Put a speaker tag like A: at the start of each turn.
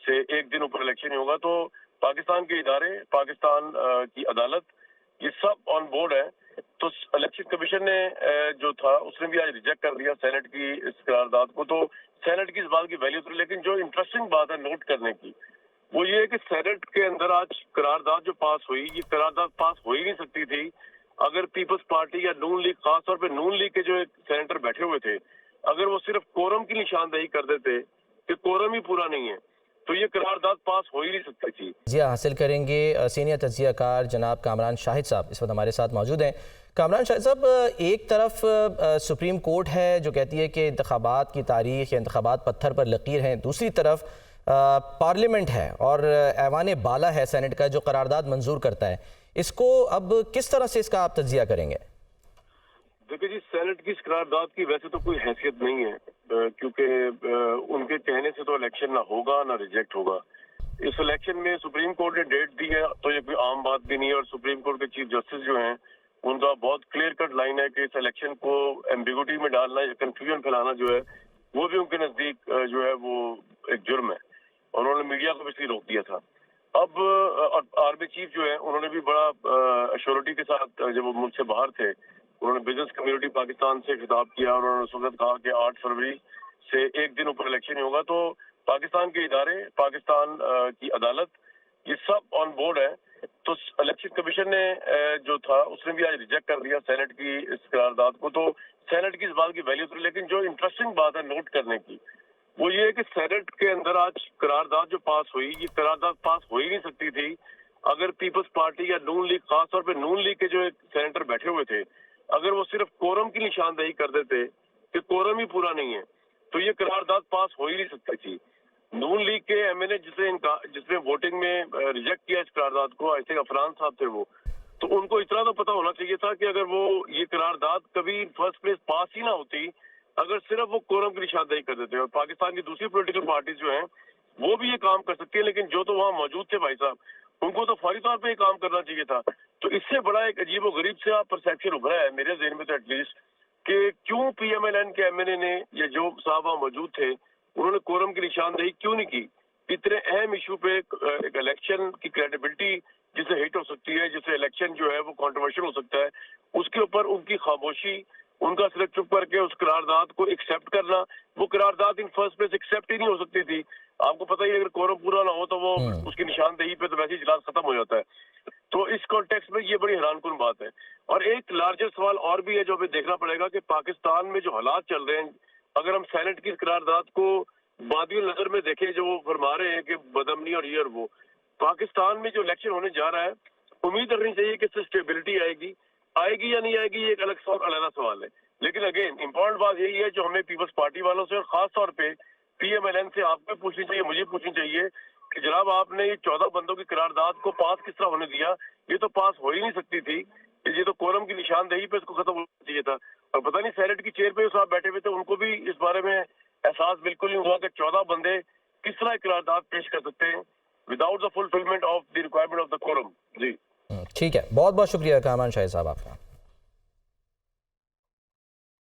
A: से एक दिन ऊपर इलेक्शन नहीं होगा तो पाकिस्तान के इदारे, पाकिस्तान की अदालत, ये सब ऑन बोर्ड है। तो इलेक्शन कमीशन ने जो था उसने भी आज रिजेक्ट कर दिया सेनेट की इस करारदाद को। तो सेनेट की इस बात की वैल्यू तो, लेकिन जो इंटरेस्टिंग बात है नोट करने की वो ये है कि सेनेट के अंदर आज करारदाद जो पास हुई, ये करारदाद पास हो ही नहीं सकती थी अगर पीपल्स पार्टी या नून लीग, खासतौर पे नून लीग के जो एक सेनेटर बैठे हुए थे, अगर वो सिर्फ कोरम की निशानदेही कर देते कि कोरम ही पूरा नहीं है, तो ये करारदाद पास हो ही नहीं सकती थी।
B: तजिया हासिल करेंगे सीनियर तजियाकार जनाब कामरान शाहिद साहब इस वक्त हमारे साथ मौजूद हैं। कामरान शाहिद साहब, एक तरफ सुप्रीम कोर्ट है जो कहती है कि इंतखाबात की तारीख या इंतखाबात पत्थर पर लकीर हैं, दूसरी तरफ पार्लियामेंट है और ऐवान बाला है सेनेट का जो करारदाद मंजूर करता है। इसको अब किस तरह से इसका आप तजिया करेंगे?
A: देखिए जी, सेनेट की इस करारदाद की वैसे तो कोई हैसियत नहीं है, क्योंकि उनके कहने से तो इलेक्शन ना होगा ना रिजेक्ट होगा। इस इलेक्शन में सुप्रीम कोर्ट ने डेट दी है तो ये कोई आम बात भी नहीं है, और सुप्रीम कोर्ट के चीफ जस्टिस जो हैं उनका बहुत क्लियर कट लाइन है कि इस इलेक्शन को एम्बिगुइटी में डालना या कंफ्यूजन फैलाना जो है वो भी उनके नजदीक जो है वो एक जुर्म है, और उन्होंने मीडिया को भी इसलिए रोक दिया था। अब आर्मी चीफ जो है उन्होंने भी बड़ा अश्योरिटी के साथ, जब वो मुल्क से बाहर थे, उन्होंने बिजनेस कम्युनिटी पाकिस्तान से खिताब किया और उन्होंने उस वक्त कहा कि 8 फरवरी से एक दिन ऊपर इलेक्शन नहीं होगा। तो पाकिस्तान के इदारे, पाकिस्तान की अदालत, ये सब ऑन बोर्ड है। तो इलेक्शन कमीशन ने जो था उसने भी आज रिजेक्ट कर दिया सेनेट की इस करारदाद को। तो सेनेट की इस बात की वैल्यू तो, लेकिन जो इंटरेस्टिंग बात है नोट करने की वो ये है कि सेनेट के अंदर आज करारदाद जो पास हुई, ये करारदाद पास हो ही नहीं सकती थी अगर पीपल्स पार्टी या नून लीग, खासतौर पे नून लीग के जो एक सेनेटर बैठे हुए थे, अगर वो सिर्फ कोरम की निशानदेही कर देते कि कोरम ही पूरा नहीं है, तो ये करारदाद पास हो ही नहीं सकती थी। नून लीग के एमएनए जिसने वोटिंग में रिजेक्ट किया इस करारदाद को, आई थिंक अफरान साहब थे वो, तो उनको इतना तो पता होना चाहिए था कि अगर वो ये करारदाद कभी फर्स्ट प्लेस पास ही ना होती अगर सिर्फ वो कोरम की निशानदेही कर देते। और पाकिस्तान की दूसरी पॉलिटिकल पार्टीज जो हैं वो भी ये काम कर सकती है, लेकिन जो तो वहाँ मौजूद थे भाई साहब, उनको तो फौरी तौर पे ये काम करना चाहिए था। तो इससे बड़ा एक अजीब व गरीब से परसेप्शन उभरा है मेरे ज़हन में तो एटलीस्ट, कि क्यों पीएमएलएन के एमएनए ने या जो साहब वहाँ मौजूद थे उन्होंने कोरम की निशानदेही क्यों नहीं की? इतने अहम इशू पे एक इलेक्शन की क्रेडिबिलिटी जिसे हिट हो सकती है, जिसे इलेक्शन जो है वो कंट्रोवर्शियल हो सकता है, उसके ऊपर उनकी खामोशी, उनका सिर्फ चुप करके उस करारदाद को एक्सेप्ट करना, वो करारदाद इन फर्स्ट प्लेस एक्सेप्ट ही नहीं हो सकती थी। आपको पता ही है अगर कोरम पूरा ना हो तो वो उसकी निशानदेही पे तो वैसे ही इजलास खत्म हो जाता है। तो इस कॉन्टेक्स्ट में ये बड़ी हैरानकुन बात है। और एक लार्जर सवाल और भी है जो हमें देखना पड़ेगा कि पाकिस्तान में जो हालात चल रहे हैं, अगर हम सेनेट की करारदाद को बादियों नजर में देखें जो वो फरमा रहे हैं कि बदमनी और ये और वो, पाकिस्तान में जो इलेक्शन होने जा रहा है, उम्मीद करनी चाहिए कि इससे स्टेबिलिटी आएगी। आएगी या नहीं आएगी ये एक अलग सवाल है, लेकिन अगेन इम्पोर्टेंट बात यही है जो हमें पीपल्स पार्टी वालों से और खास तौर पे पीएमएलएन से आपको पूछनी चाहिए, मुझे पूछनी चाहिए कि जनाब आपने ये 14 बंदों की करारदाद को पास किस तरह होने दिया? ये तो पास हो ही नहीं सकती थी, ये तो कोरम की निशानदेही पे इसको खत्म होना चाहिए था। और पता नहीं सेनेट की चेयर पे साहब बैठे हुए थे, उनको भी इस बारे में एहसास बिल्कुल नहीं हुआ कि 14 बंदे किस तरह करारदाद पेश कर सकते हैं without the fulfilment of the requirement of the quorum. जी
B: ठीक है, बहुत बहुत शुक्रिया कामरान शाहिद साहब आपका।